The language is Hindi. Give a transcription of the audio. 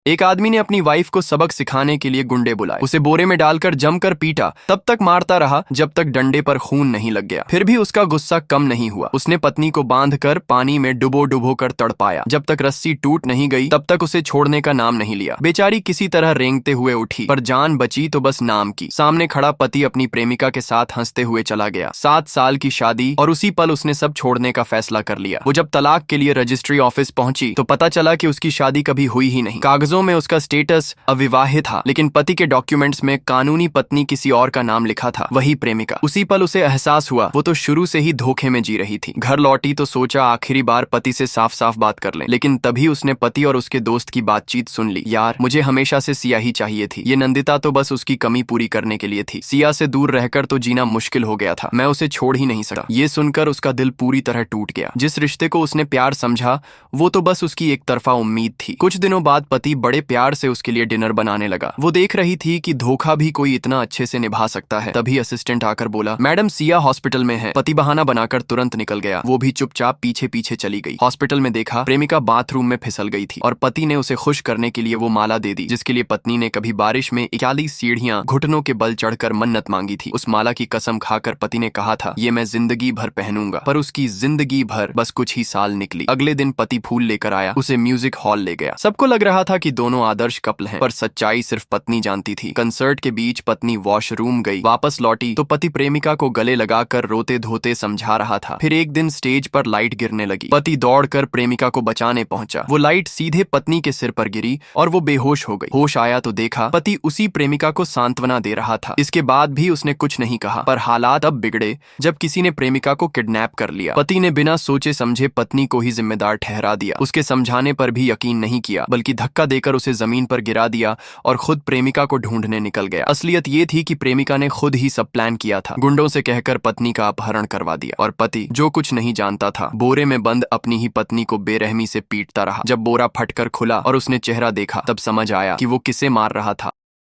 एक आदमी ने अपनी वाइफ को सबक सिखाने के लिए गुंडे बुलाए। उसे बोरे में डालकर जमकर पीटा, तब तक मारता रहा जब तक डंडे पर खून नहीं लग गया। फिर भी उसका गुस्सा कम नहीं हुआ। उसने पत्नी को बांधकर पानी में डुबो डुबो कर तड़पाया। जब तक रस्सी टूट नहीं गई तब तक उसे छोड़ने का नाम नहीं लिया। बेचारी किसी तरह रेंगते हुए उठी, पर जान बची तो बस नाम की। सामने खड़ा पति अपनी प्रेमिका के साथ हंसते हुए चला गया। 7 साल की शादी, और उसी पल उसने सब छोड़ने का फैसला कर लिया। वो जब तलाक के लिए रजिस्ट्री ऑफिस पहुंची तो पता चला कि उसकी शादी कभी हुई ही नहीं। कागजों में उसका स्टेटस अविवाहित था, लेकिन पति के डॉक्यूमेंट्स में कानूनी पत्नी किसी और का नाम लिखा था, वही प्रेमिका। उसी पल उसे एहसास हुआ वो तो शुरू से ही धोखे में जी रही थी। घर लौटी तो सोचा आखिरी बार पति से साफ साफ बात कर लें, लेकिन तभी उसने पति और उसके दोस्त की बातचीत सुन ली। यार, मुझे हमेशा से सिया ही चाहिए थी। ये नंदिता तो बस उसकी कमी पूरी करने के लिए थी। सिया से दूर रहकर तो जीना मुश्किल हो गया था। मैं उसे छोड़ ही नहीं सका। ये सुनकर उसका दिल पूरी तरह टूट गया। जिस रिश्ते को उसने प्यार समझा वो तो बस उसकी एक तरफा उम्मीद थी। कुछ दिनों बाद पति बड़े प्यार से उसके लिए डिनर बनाने लगा। वो देख रही थी कि धोखा भी कोई इतना अच्छे से निभा सकता है। तभी असिस्टेंट आकर बोला, मैडम सिया हॉस्पिटल में है। पति बहाना बनाकर तुरंत निकल गया। वो भी चुपचाप पीछे पीछे चली गई। हॉस्पिटल में देखा प्रेमिका बाथरूम में फिसल गई थी और पति ने उसे खुश करने के लिए वो माला दे दी, जिसके लिए पत्नी ने कभी बारिश में 41 सीढ़ियां घुटनों के बल चढ़कर मन्नत मांगी थी। उस माला की कसम खाकर पति ने कहा था, ये मैं जिंदगी भर पहनूंगा। पर उसकी जिंदगी भर बस कुछ ही साल निकली। अगले दिन पति फूल लेकर आया, उसे म्यूजिक हॉल ले गया। सबको लग रहा था कि दोनों आदर्श कपल हैं, पर सच्चाई सिर्फ पत्नी जानती थी। कंसर्ट के बीच पत्नी वॉशरूम गई। वापस लौटी तो पति प्रेमिका को गले लगाकर रोते धोते समझा रहा था। फिर एक दिन स्टेज पर लाइट गिरने लगी। पति दौड़कर प्रेमिका को बचाने पहुंचा। वो लाइट सीधे पत्नी के सिर पर गिरी और वो बेहोश हो गई। होश आया तो देखा पति उसी प्रेमिका को सांत्वना दे रहा था। इसके बाद भी उसने कुछ नहीं कहा। पर हालात अब बिगड़े जब किसी ने प्रेमिका को किडनैप कर लिया। पति ने बिना सोचे समझे पत्नी को ही जिम्मेदार ठहरा दिया। उसके समझाने पर भी यकीन नहीं किया, बल्कि धक्का देकर उसे जमीन पर गिरा दिया और खुद प्रेमिका को ढूंढने निकल गया। असलियत ये थी कि प्रेमिका ने खुद ही सब प्लान किया था। गुंडों से कहकर पत्नी का अपहरण करवा दिया, और पति जो कुछ नहीं जानता था, बोरे में बंद अपनी ही पत्नी को बेरहमी से पीटता रहा। जब बोरा फटकर खुला और उसने चेहरा देखा तब समझ आया कि वो किसे मार रहा था।